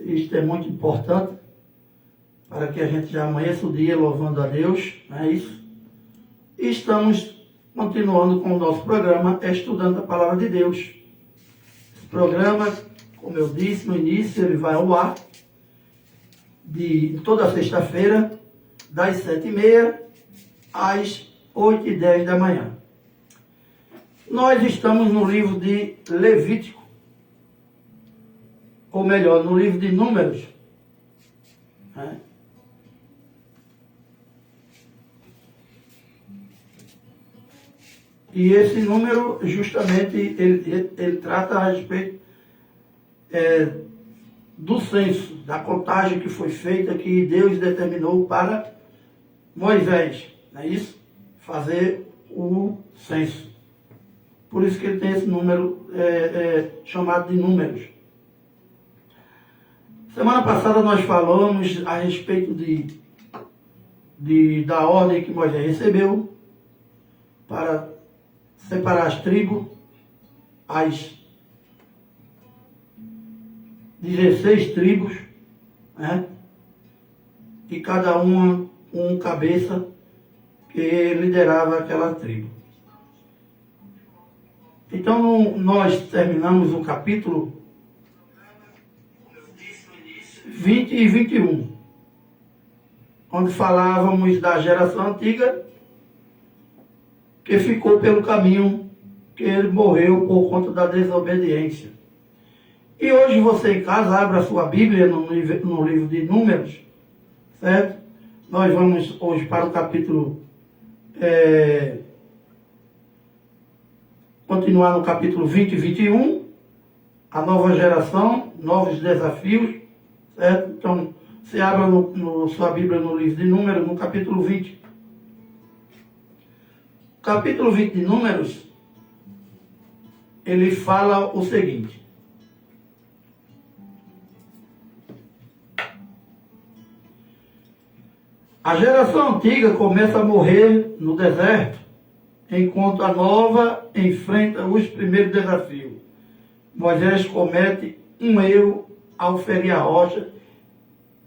Isto é muito importante para que a gente já amanheça o dia louvando a Deus, não é isso? E estamos continuando com o nosso programa, estudando a Palavra de Deus. Esse programa, como eu disse no início, ele vai ao ar de toda sexta-feira, das 7h30 às 8h10 da manhã. Nós estamos no livro de Levítico, ou melhor, no livro de Números, né? E esse número, justamente, ele trata a respeito do censo, da contagem que foi feita, que Deus determinou para Moisés, não é isso? Fazer o censo. Por isso que ele tem esse número chamado de Números. Semana passada nós falamos a respeito da ordem que Moisés recebeu para separar as tribos, as 16 tribos, né? E cada uma um cabeça que liderava aquela tribo. Então nós terminamos o capítulo 20 e 21, onde falávamos da geração antiga que ficou pelo caminho, que ele morreu por conta da desobediência. E hoje você em casa abra a sua Bíblia no livro de Números, certo? Nós vamos hoje para o capítulo, continuar no capítulo 20 e 21, a nova geração, novos desafios, certo? Então, você abra sua Bíblia no livro de Números, no capítulo 20. O capítulo 20 de Números, ele fala o seguinte: a geração antiga começa a morrer no deserto, enquanto a nova enfrenta os primeiros desafios. Moisés comete um erro ao ferir a rocha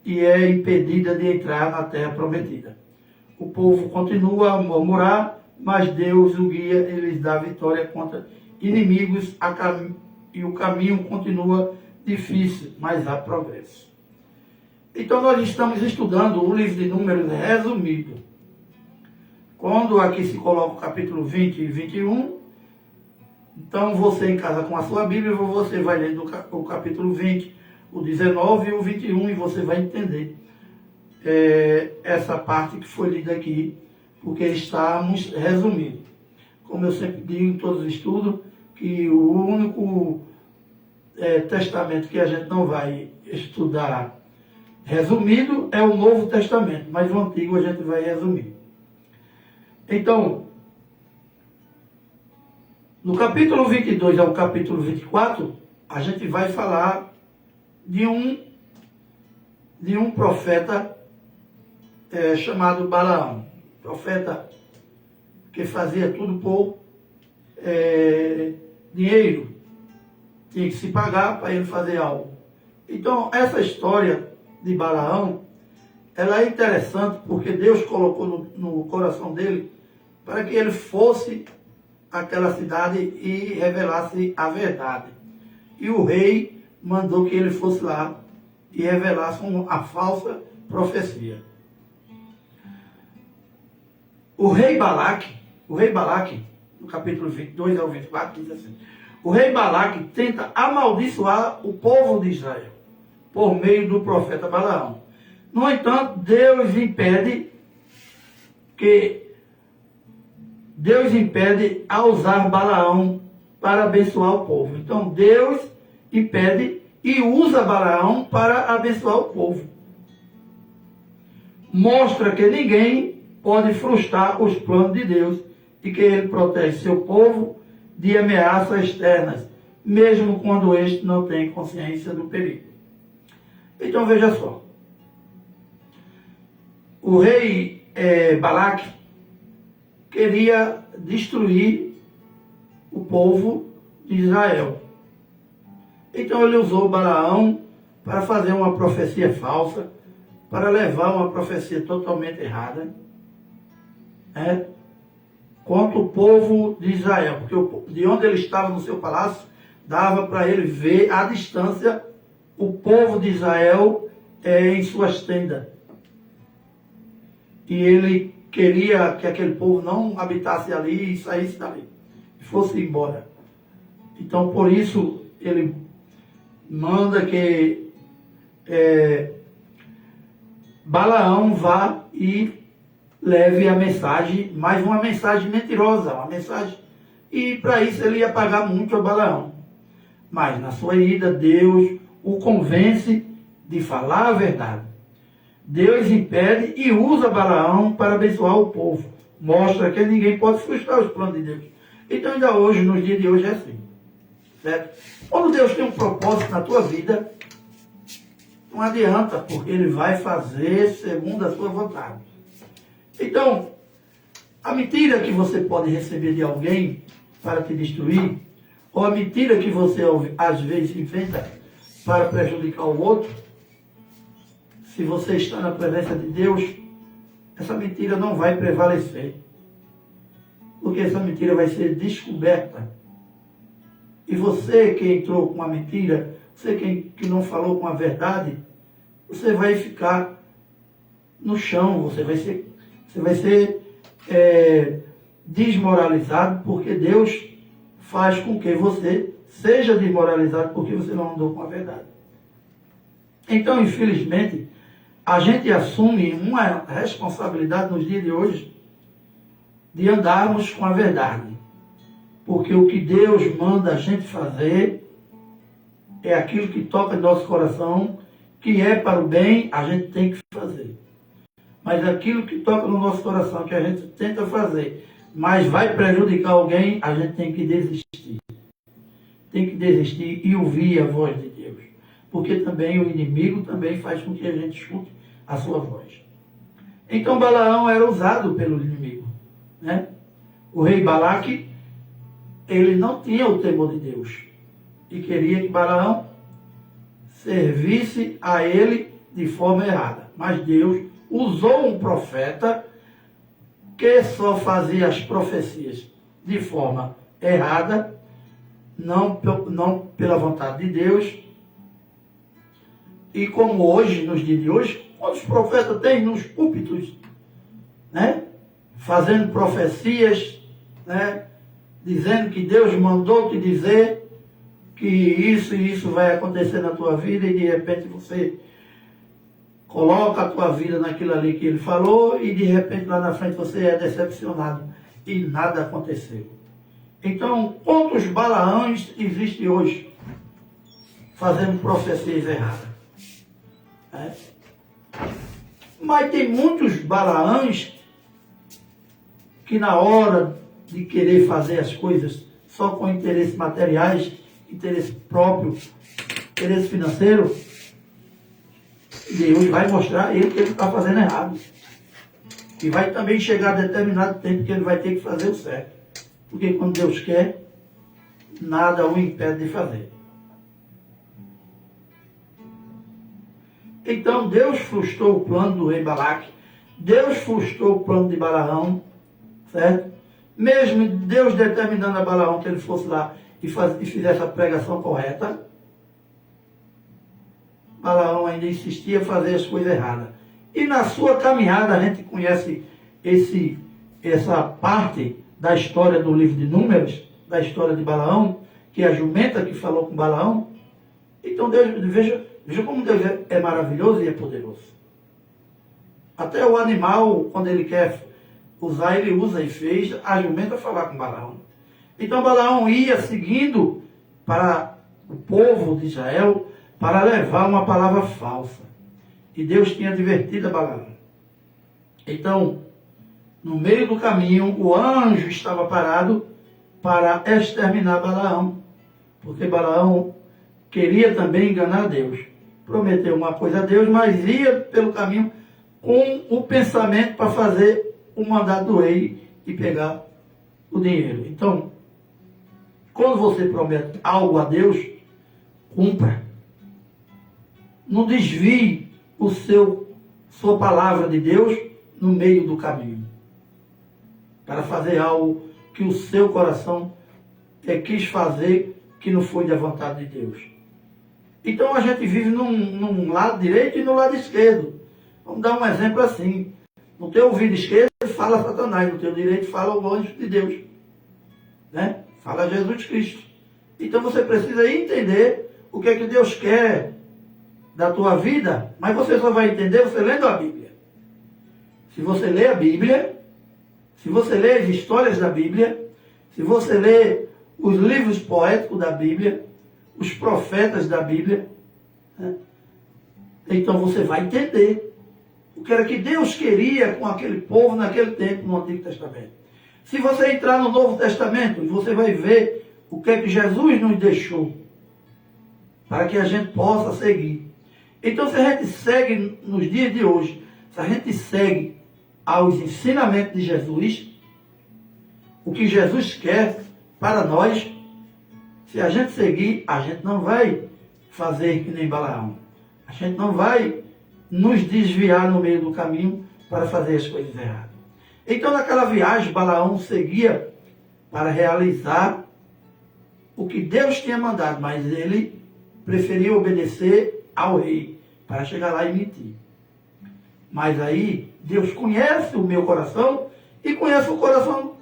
e é impedida de entrar na terra prometida. O povo continua a murmurar, mas Deus o guia e lhes dá vitória contra inimigos e o caminho continua difícil, mas há progresso. Então nós estamos estudando o livro de Números resumido. Quando aqui se coloca o capítulo 20 e 21, então você em casa com a sua Bíblia, você vai lendo o capítulo 20, o 19 e o 21 e você vai entender essa parte que foi lida aqui, porque estamos resumindo. Como eu sempre digo em todos os estudos, que o único testamento que a gente não vai estudar resumido é o Novo Testamento, mas o Antigo a gente vai resumir. Então, no capítulo 22 ao capítulo 24, a gente vai falar de um profeta chamado Balaão. Profeta que fazia tudo por dinheiro. Tinha que se pagar para ele fazer algo. Então, essa história de Balaão, ela é interessante porque Deus colocou no coração dele para que ele fosse àquela cidade e revelasse a verdade. E o rei mandou que ele fosse lá e revelasse a falsa profecia. O rei Balaque, no capítulo 22 ao 24, diz assim: o rei Balaque tenta amaldiçoar o povo de Israel por meio do profeta Balaão. No entanto, Deus impede a usar Balaão para abençoar o povo. Então, Deus impede e usa Balaão para abençoar o povo. Mostra que ninguém pode frustrar os planos de Deus e que ele protege seu povo de ameaças externas, mesmo quando este não tem consciência do perigo. Então veja só, o rei Balaque queria destruir o povo de Israel. Então ele usou Balaão para fazer uma profecia falsa, para levar uma profecia totalmente errada, contra o povo de Israel, porque de onde ele estava no seu palácio, dava para ele ver à distância o povo de Israel em suas tendas. E ele queria que aquele povo não habitasse ali e saísse dali, e fosse embora. Então, por isso, ele manda que Balaão vá e leve a mensagem, mas uma mensagem mentirosa, uma mensagem. E para isso ele ia pagar muito a Balaão. Mas na sua ida, Deus o convence de falar a verdade. Deus impede e usa Balaão para abençoar o povo. Mostra que ninguém pode frustrar os planos de Deus. Então ainda hoje, nos dias de hoje, é assim. Certo? Quando Deus tem um propósito na tua vida, não adianta, porque Ele vai fazer segundo a sua vontade. Então, a mentira que você pode receber de alguém para te destruir, ou a mentira que você às vezes inventa para prejudicar o outro, se você está na presença de Deus, essa mentira não vai prevalecer. Porque essa mentira vai ser descoberta. E você que entrou com a mentira, você que não falou com a verdade, você vai ficar no chão, você vai ser desmoralizado, porque Deus faz com que você seja desmoralizado porque você não andou com a verdade. Então, infelizmente, a gente assume uma responsabilidade nos dias de hoje de andarmos com a verdade. Porque o que Deus manda a gente fazer é aquilo que toca em nosso coração, que é para o bem, a gente tem que fazer. Mas aquilo que toca no nosso coração, que a gente tenta fazer, mas vai prejudicar alguém, a gente tem que desistir. Tem que desistir e ouvir a voz de Deus. Porque também o inimigo também faz com que a gente escute a sua voz. Então Balaão era usado pelo inimigo. O rei Balaque, ele não tinha o temor de Deus. E queria que Balaão servisse a ele de forma errada. Mas Deus usou um profeta que só fazia as profecias de forma errada, não pela vontade de Deus. E como hoje, nos dias de hoje, quantos profetas tem nos púlpitos, fazendo profecias, dizendo que Deus mandou te dizer que isso e isso vai acontecer na tua vida, e de repente você coloca a tua vida naquilo ali que ele falou, e de repente lá na frente você é decepcionado e nada aconteceu. Então, quantos Balaães existem hoje fazendo profecias erradas? Mas tem muitos Balaães que na hora de querer fazer as coisas só com interesses materiais, interesse próprio, interesse financeiro, Deus vai mostrar a ele que ele está fazendo errado. E vai também chegar a determinado tempo que ele vai ter que fazer o certo. Porque quando Deus quer, nada o impede de fazer. Então Deus frustrou o plano do rei Balaque, Deus frustrou o plano de Balaão, certo? Mesmo Deus determinando a Balaão que ele fosse lá e fizesse a pregação correta, Balaão ainda insistia em fazer as coisas erradas. E na sua caminhada, a gente conhece essa parte da história do livro de Números, da história de Balaão, que é a jumenta que falou com Balaão. Então Deus, veja como Deus é maravilhoso e é poderoso. Até o animal, quando ele quer usar, ele usa e fez a jumenta falar com Balaão. Então Balaão ia seguindo para o povo de Israel para levar uma palavra falsa. E Deus tinha advertido a Balaão. Então, no meio do caminho, o anjo estava parado para exterminar Balaão. Porque Balaão queria também enganar Deus. Prometeu uma coisa a Deus, mas ia pelo caminho com o pensamento para fazer o mandato do rei e pegar o dinheiro. Então, quando você promete algo a Deus, cumpra. não desvie sua palavra de Deus no meio do caminho, para fazer algo que o seu coração quis fazer, que não foi da vontade de Deus. Então a gente vive num lado direito e no lado esquerdo. Vamos dar um exemplo assim. No teu ouvido esquerdo fala Satanás, no teu direito fala o anjo de Deus, né? Fala Jesus Cristo. Então você precisa entender o que é que Deus quer da tua vida, mas você só vai entender você lendo a Bíblia. Se você lê a Bíblia, se você lê as histórias da Bíblia, se você lê os livros poéticos da Bíblia, os profetas da Bíblia, né? Então você vai entender o que era que Deus queria com aquele povo naquele tempo no Antigo Testamento. Se você entrar no Novo Testamento, você vai ver o que é que Jesus nos deixou para que a gente possa seguir. Então, se a gente segue nos dias de hoje, se a gente segue aos ensinamentos de Jesus, o que Jesus quer para nós, se a gente seguir, a gente não vai fazer que nem Balaão. A gente não vai nos desviar no meio do caminho para fazer as coisas erradas. Então, naquela viagem, Balaão seguia para realizar o que Deus tinha mandado, mas ele preferia obedecer ao rei para chegar lá e mentir. Mas aí, Deus conhece o meu coração e conhece o coração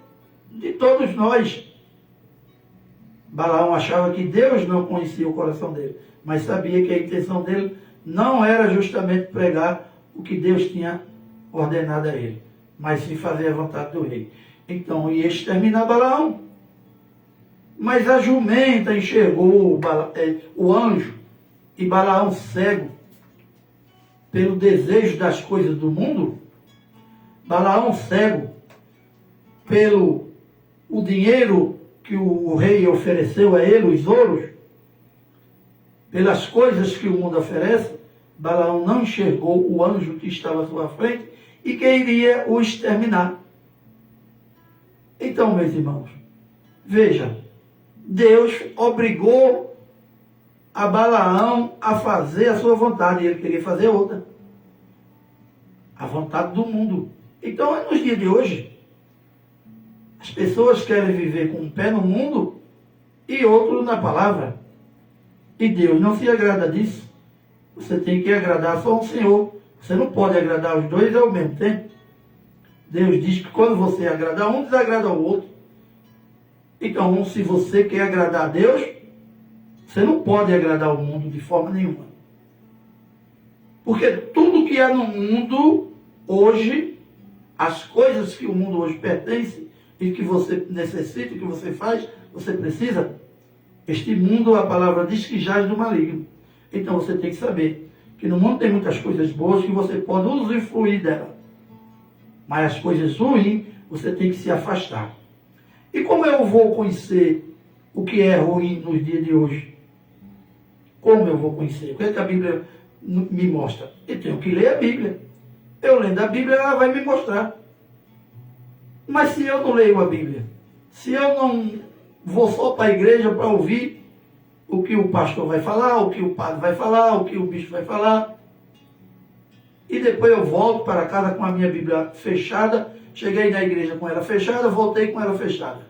de todos nós. Balaão achava que Deus não conhecia o coração dele, mas sabia que a intenção dele não era justamente pregar o que Deus tinha ordenado a ele, mas sim fazer a vontade do rei. Então ia exterminar Balaão. Mas a jumenta enxergou o anjo, e Balaão, cego pelo desejo das coisas do mundo, Balaão, cego pelo o dinheiro que o rei ofereceu a ele, os ouros, pelas coisas que o mundo oferece, Balaão não enxergou o anjo que estava à sua frente e que iria o exterminar. Então, meus irmãos, veja, Deus obrigou a Balaão a fazer a sua vontade, e ele queria fazer outra. A vontade do mundo. Então, nos dias de hoje, as pessoas querem viver com um pé no mundo e outro na palavra. E Deus não se agrada disso. Você tem que agradar só o Senhor. Você não pode agradar os dois ao mesmo tempo. Deus diz que quando você agrada um, desagrada o outro. Então, se você quer agradar a Deus, você não pode agradar o mundo de forma nenhuma. Porque tudo que há no mundo hoje, as coisas que o mundo hoje pertence e que você necessita, que você faz, você precisa, este mundo, a palavra diz que jaz do maligno. Então você tem que saber que no mundo tem muitas coisas boas que você pode usufruir dela. Mas as coisas ruins, você tem que se afastar. E como eu vou conhecer o que é ruim nos dias de hoje? Como eu vou conhecer? O que é que a Bíblia me mostra? Eu tenho que ler a Bíblia. Eu lendo a Bíblia, ela vai me mostrar. Mas se eu não leio a Bíblia, se eu não vou só para a igreja para ouvir o que o pastor vai falar, o que o padre vai falar, o que o bispo vai falar, e depois eu volto para casa com a minha Bíblia fechada, cheguei na igreja com ela fechada, voltei com ela fechada.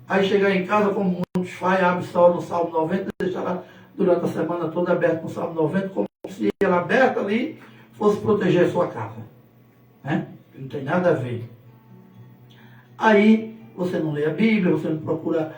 Aí chegar em casa, como muitos fazem, abre só no Salmo 90, deixa lá durante a semana toda aberta no Salmo 90, como se ela aberta ali fosse proteger a sua casa. Né? Não tem nada a ver. Aí você não lê a Bíblia, você não procura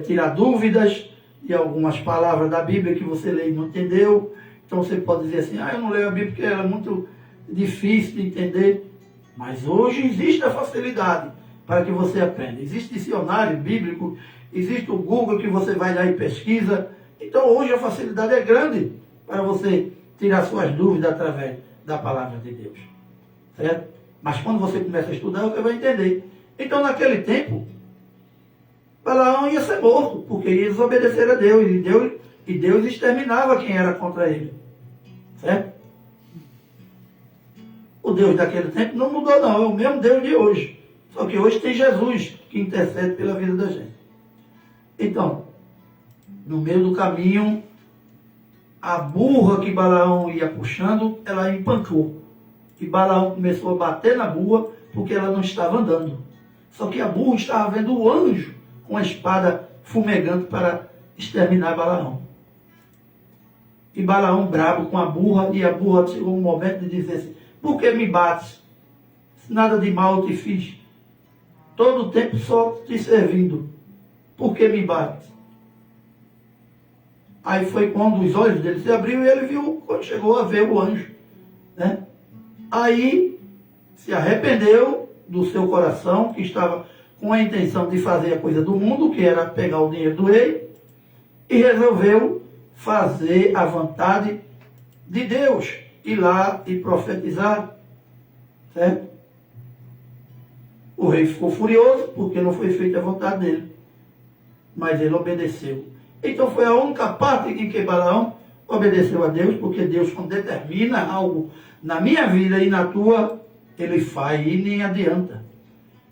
tirar dúvidas de algumas palavras da Bíblia que você lê e não entendeu. Então você pode dizer assim, eu não leio a Bíblia porque ela é muito difícil de entender. Mas hoje existe a facilidade para que você aprenda. Existe dicionário bíblico, existe o Google que você vai lá e pesquisa. Então hoje a facilidade é grande para você tirar suas dúvidas através da palavra de Deus. Certo? Mas quando você começa a estudar, você vai entender. Então naquele tempo, Balaão ia ser morto, porque ia desobedecer a Deus, e Deus exterminava quem era contra ele. Certo? O Deus daquele tempo não mudou não, é o mesmo Deus de hoje. Só que hoje tem Jesus que intercede pela vida da gente. Então, no meio do caminho, a burra que Balaão ia puxando, ela empancou. E Balaão começou a bater na burra porque ela não estava andando. Só que a burra estava vendo o anjo com a espada fumegante para exterminar Balaão. E Balaão bravo com a burra, e a burra chegou um momento de dizer assim: por que me bates? Nada de mal eu te fiz. Todo o tempo só te servindo. Por que me bates? Aí foi quando os olhos dele se abriram e ele viu, quando chegou a ver o anjo. Né? Aí se arrependeu do seu coração, que estava com a intenção de fazer a coisa do mundo, que era pegar o dinheiro do rei, e resolveu fazer a vontade de Deus, ir lá e profetizar. Certo? O rei ficou furioso porque não foi feita a vontade dele, mas ele obedeceu. Então foi a única parte em que Balaão obedeceu a Deus, porque Deus, quando determina algo na minha vida e na tua, ele faz, e nem adianta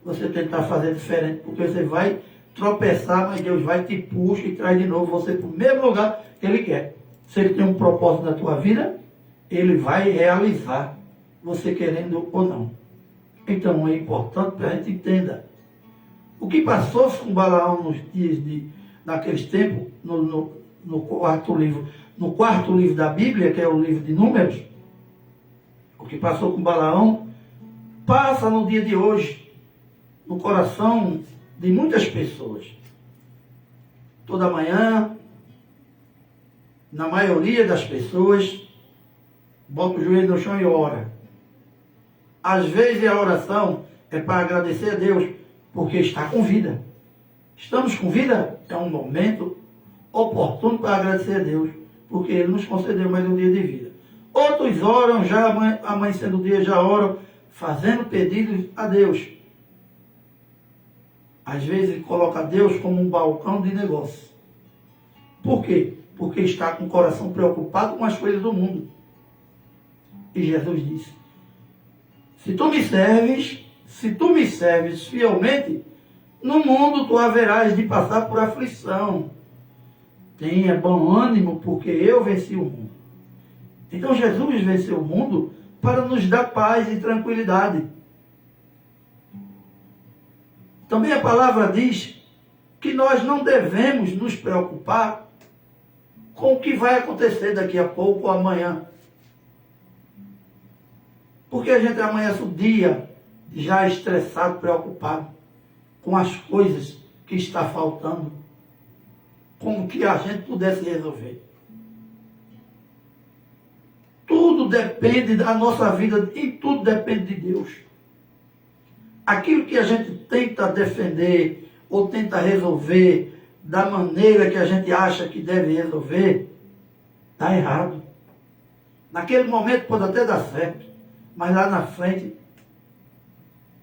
você tentar fazer diferente, porque você vai tropeçar, mas Deus vai te puxa e traz de novo você para o mesmo lugar que ele quer. Se ele tem um propósito na tua vida, ele vai realizar, você querendo ou não. Então é importante que a gente entenda o que passou com Balaão nos dias naqueles tempos, no quarto livro da Bíblia, que é o livro de Números. O que passou com Balaão passa no dia de hoje, no coração de muitas pessoas. Toda manhã, na maioria das pessoas, bota o joelho no chão e ora. Às vezes a oração é para agradecer a Deus, porque está com vida. Estamos com vida? É um momento oportuno para agradecer a Deus, porque Ele nos concedeu mais um dia de vida. Outros oram, já amanhecendo o dia, já oram, fazendo pedidos a Deus. Às vezes coloca Deus como um balcão de negócio. Por quê? Porque está com o coração preocupado com as coisas do mundo. E Jesus disse: se tu me serves fielmente, no mundo tu haverás de passar por aflição. Tenha bom ânimo, porque eu venci o mundo. Então Jesus venceu o mundo para nos dar paz e tranquilidade. Também a palavra diz que nós não devemos nos preocupar com o que vai acontecer daqui a pouco ou amanhã. Porque a gente amanhece o dia já estressado, preocupado com as coisas que está faltando, como que a gente pudesse resolver. Tudo depende da nossa vida, e tudo depende de Deus. Aquilo que a gente tenta defender ou tenta resolver da maneira que a gente acha que deve resolver, está errado. Naquele momento pode até dar certo, mas lá na frente,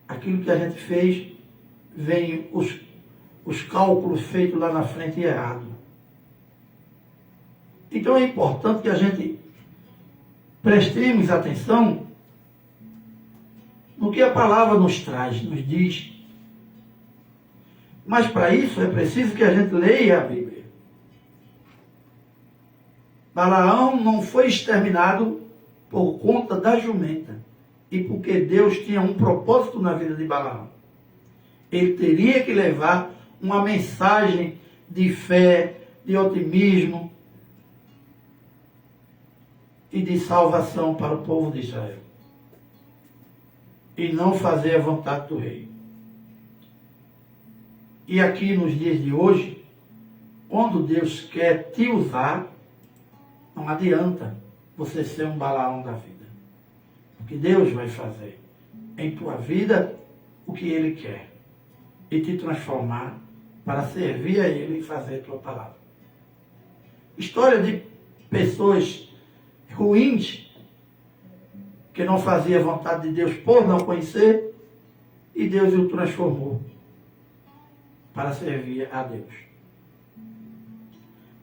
aquilo que a gente fez, vem os cálculos feitos lá na frente errado. Então é importante que a gente prestemos atenção no que a palavra nos traz, nos diz. Mas para isso é preciso que a gente leia a Bíblia. Balaão não foi exterminado por conta da jumenta, e porque Deus tinha um propósito na vida de Balaão. Ele teria que levar uma mensagem de fé, de otimismo e de salvação para o povo de Israel. E não fazer a vontade do rei. E aqui nos dias de hoje, quando Deus quer te usar, não adianta você ser um Balaão da vida. Porque Deus vai fazer em tua vida o que Ele quer. E te transformar para servir a Ele e fazer a tua palavra. História de pessoas ruins, que não fazia a vontade de Deus por não conhecer, e Deus o transformou para servir a Deus.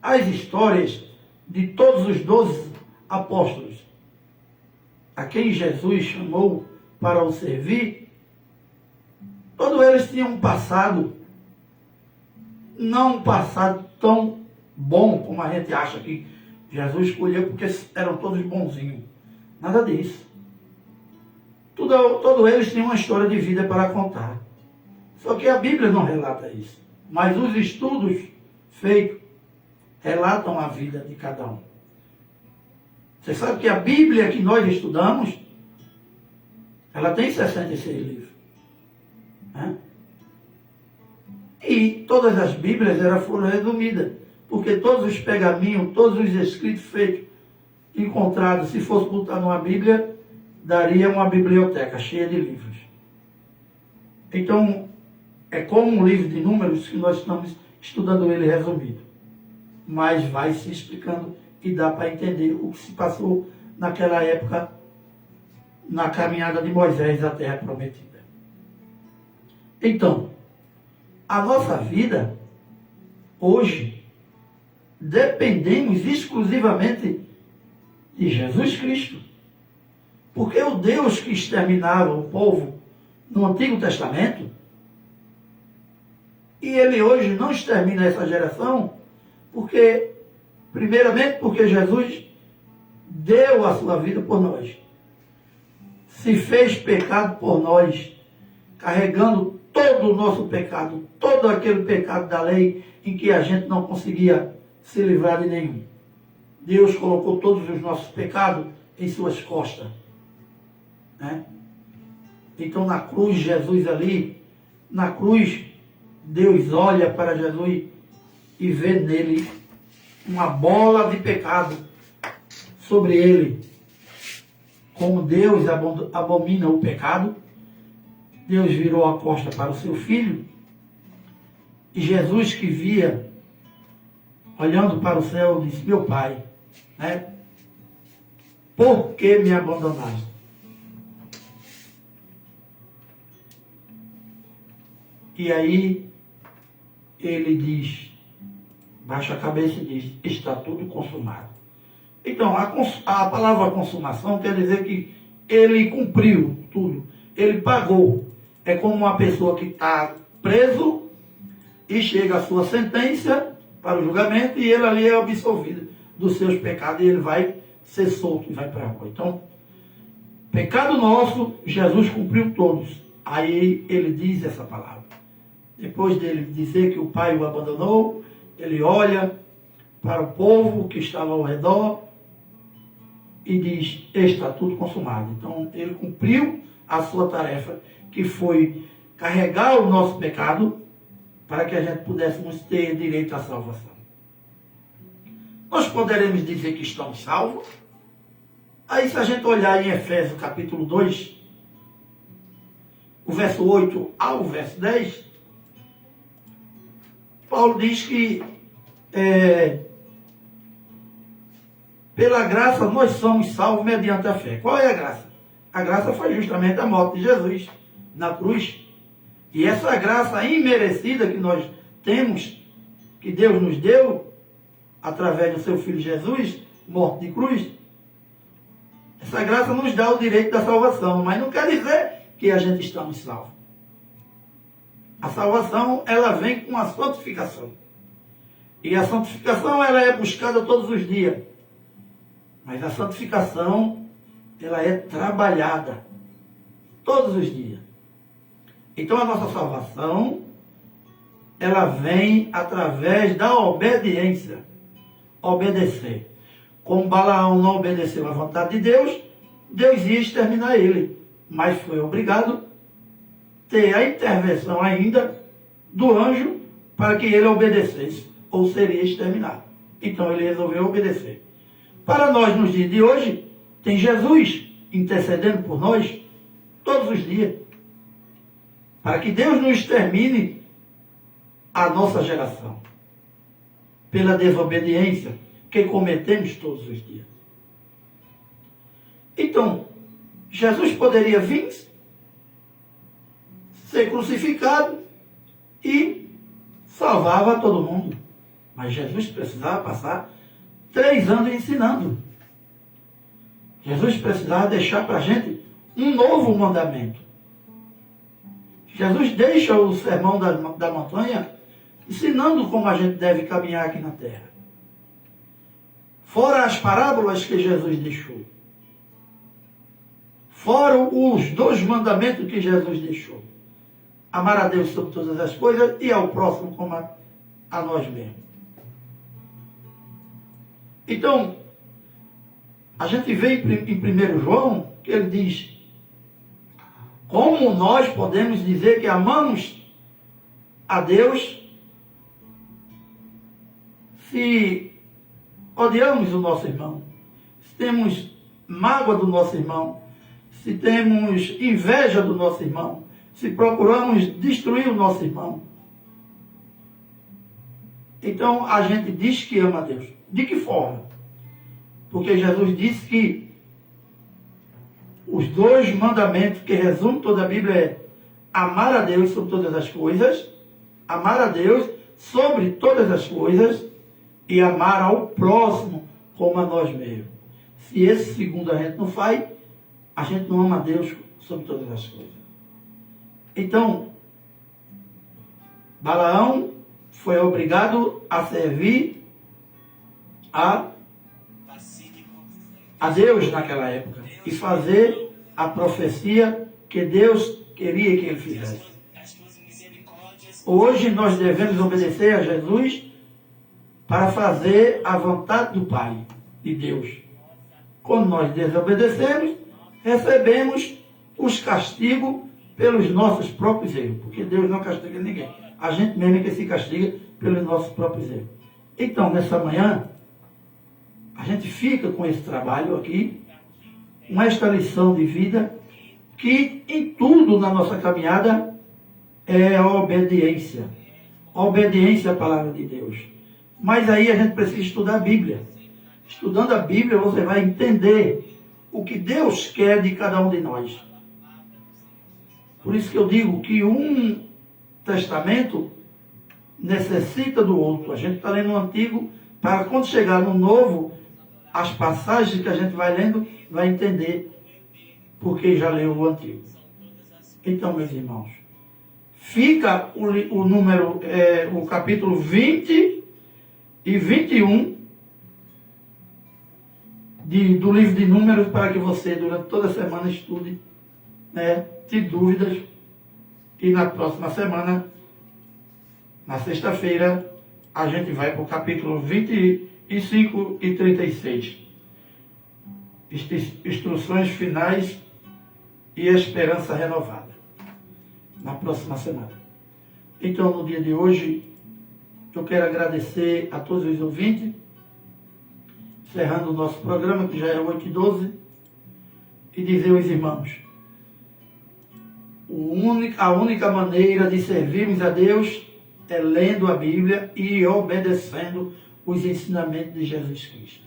As histórias de todos os 12 apóstolos, a quem Jesus chamou para o servir, todos eles tinham um passado, não um passado tão bom como a gente acha que Jesus escolheu porque eram todos bonzinhos. Nada disso. Todos eles tinham uma história de vida para contar. Só que a Bíblia não relata isso. Mas os estudos feitos relatam a vida de cada um. Você sabe que a Bíblia que nós estudamos, ela tem 66 livros. Né? E todas as Bíblias foram resumidas. Porque todos os pergaminhos, todos os escritos feitos, encontrados, se fosse botar numa Bíblia, daria uma biblioteca cheia de livros. Então, é como um livro de números que nós estamos estudando ele resumido. Mas vai se explicando e dá para entender o que se passou naquela época, na caminhada de Moisés à Terra Prometida. Então, a nossa vida, hoje, dependemos exclusivamente de Jesus Cristo. Porque o Deus que exterminava o povo no Antigo Testamento, e ele hoje não extermina essa geração, primeiramente porque Jesus deu a sua vida por nós. Se fez pecado por nós, carregando todo o nosso pecado, todo aquele pecado da lei em que a gente não conseguia se livrar de nenhum. Deus colocou todos os nossos pecados em suas costas. Né? Então na cruz, Jesus ali, na cruz, Deus olha para Jesus e vê nele uma bola de pecado sobre ele. Como Deus abomina o pecado, Deus virou a costa para o seu filho, e Jesus que via, olhando para o céu, disse: meu Pai, né? Por que me abandonaste? E aí ele diz, baixa a cabeça e diz: está tudo consumado. Então, a palavra consumação quer dizer que ele cumpriu tudo, ele pagou. É como uma pessoa que está preso e chega a sua sentença para o julgamento e ele ali é absolvido dos seus pecados e ele vai ser solto e vai para a rua. Então, pecado nosso, Jesus cumpriu todos. Aí ele diz essa palavra. Depois dele dizer que o pai o abandonou, ele olha para o povo que estava ao redor e diz: está tudo consumado. Então ele cumpriu a sua tarefa, que foi carregar o nosso pecado para que a gente pudéssemos ter direito à salvação. Nós poderemos dizer que estamos salvos? Aí se a gente olhar em Efésios capítulo 2, o verso 8 ao verso 10, Paulo diz que pela graça nós somos salvos mediante a fé. Qual é a graça? A graça foi justamente a morte de Jesus na cruz. E essa graça imerecida que nós temos, que Deus nos deu, através do seu Filho Jesus, morto de cruz, essa graça nos dá o direito da salvação, mas não quer dizer que a gente estamos salvos. A salvação, ela vem com a santificação. E a santificação, ela é buscada todos os dias. Mas a santificação, ela é trabalhada todos os dias. Então a nossa salvação, ela vem através da obediência. Obedecer. Como Balaão não obedeceu à vontade de Deus, Deus ia exterminar ele. Mas foi obrigado a ter a intervenção ainda do anjo para que ele obedecesse, ou seria exterminado. Então ele resolveu obedecer. Para nós, nos dias de hoje, tem Jesus intercedendo por nós todos os dias, para que Deus não extermine a nossa geração pela desobediência que cometemos todos os dias. Então, Jesus poderia vir, ser crucificado e salvava todo mundo. Mas Jesus precisava passar 3 anos ensinando. Jesus precisava deixar para a gente um novo mandamento. Jesus deixa o sermão da montanha ensinando como a gente deve caminhar aqui na terra. fora as parábolas que Jesus deixou, fora os 2 mandamentos que Jesus deixou. Amar a Deus sobre todas as coisas e ao próximo como a nós mesmos. Então, a gente vê em 1 João que ele diz: como nós podemos dizer que amamos a Deus se odiamos o nosso irmão, se temos mágoa do nosso irmão, se temos inveja do nosso irmão, se procuramos destruir o nosso irmão? Então a gente diz que ama a Deus. De que forma? Porque Jesus disse que os 2 mandamentos que resumem toda a Bíblia é amar a Deus sobre todas as coisas, amar a Deus sobre todas as coisas e amar ao próximo como a nós mesmos. Se esse segundo a gente não faz, a gente não ama a Deus sobre todas as coisas. Então, Balaão foi obrigado a servir a Deus naquela época e fazer a profecia que Deus queria que ele fizesse. Hoje nós devemos obedecer a Jesus para fazer a vontade do Pai, de Deus. Quando nós desobedecemos, recebemos os castigos pelos nossos próprios erros, porque Deus não castiga ninguém. A gente mesmo é que se castiga pelos nossos próprios erros. Então, nessa manhã, a gente fica com esse trabalho aqui, com esta lição de vida, que em tudo na nossa caminhada é a obediência. A obediência à palavra de Deus. Mas aí a gente precisa estudar a Bíblia. Estudando a Bíblia, você vai entender o que Deus quer de cada um de nós. Por isso que eu digo que um testamento necessita do outro. A gente está lendo o Antigo, para quando chegar no Novo, as passagens que a gente vai lendo, vai entender porque já leu o Antigo. Então, meus irmãos, fica o número, o capítulo 20 e 21 do livro de Números, para que você, durante toda a semana, estude, tire dúvidas, e na próxima semana, na sexta-feira, a gente vai para o capítulo 25 e 36. Instruções finais e esperança renovada. Na próxima semana. Então, no dia de hoje, eu quero agradecer a todos os ouvintes, encerrando o nosso programa, que já é 8h12, e dizer aos irmãos: a única maneira de servirmos a Deus é lendo a Bíblia e obedecendo os ensinamentos de Jesus Cristo.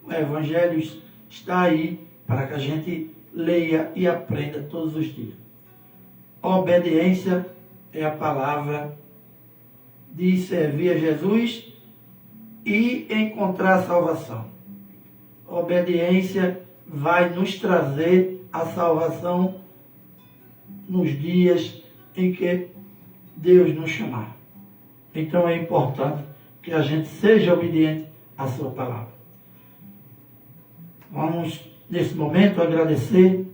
O Evangelho está aí para que a gente leia e aprenda todos os dias. A obediência é a palavra de servir a Jesus e encontrar salvação. A obediência vai nos trazer a salvação nos dias em que Deus nos chamar. Então é importante que a gente seja obediente à sua palavra. Vamos, nesse momento, agradecer.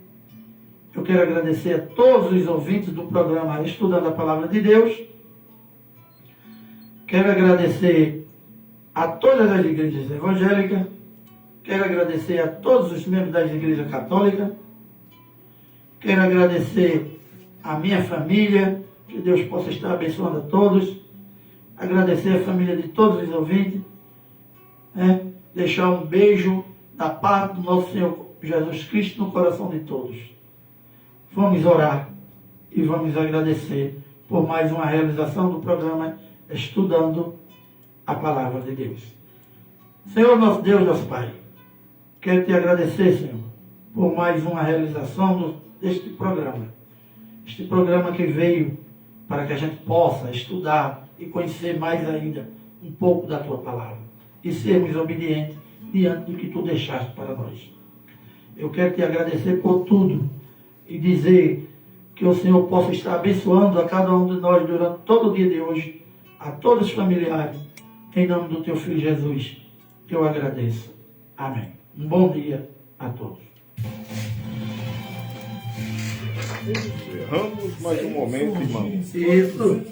Eu quero agradecer a todos os ouvintes do programa Estudando a Palavra de Deus. Quero agradecer a todas as igrejas evangélicas. Quero agradecer a todos os membros das igrejas católicas. Quero agradecer a minha família. Que Deus possa estar abençoando a todos. Agradecer a família de todos os ouvintes. Deixar um beijo da parte do nosso Senhor Jesus Cristo no coração de todos. Vamos orar e vamos agradecer por mais uma realização do programa Estudando a Palavra de Deus. Senhor nosso Deus, nosso Pai, quero te agradecer, Senhor, por mais uma realização deste programa. Este programa que veio para que a gente possa estudar e conhecer mais ainda um pouco da Tua Palavra e sermos obedientes diante do que Tu deixaste para nós. Eu quero te agradecer por tudo e dizer que o Senhor possa estar abençoando a cada um de nós durante todo o dia de hoje, a todos os familiares, em nome do Teu Filho Jesus. que eu agradeço. Amém. Um bom dia a todos. Encerramos mais um momento, irmão. Isso.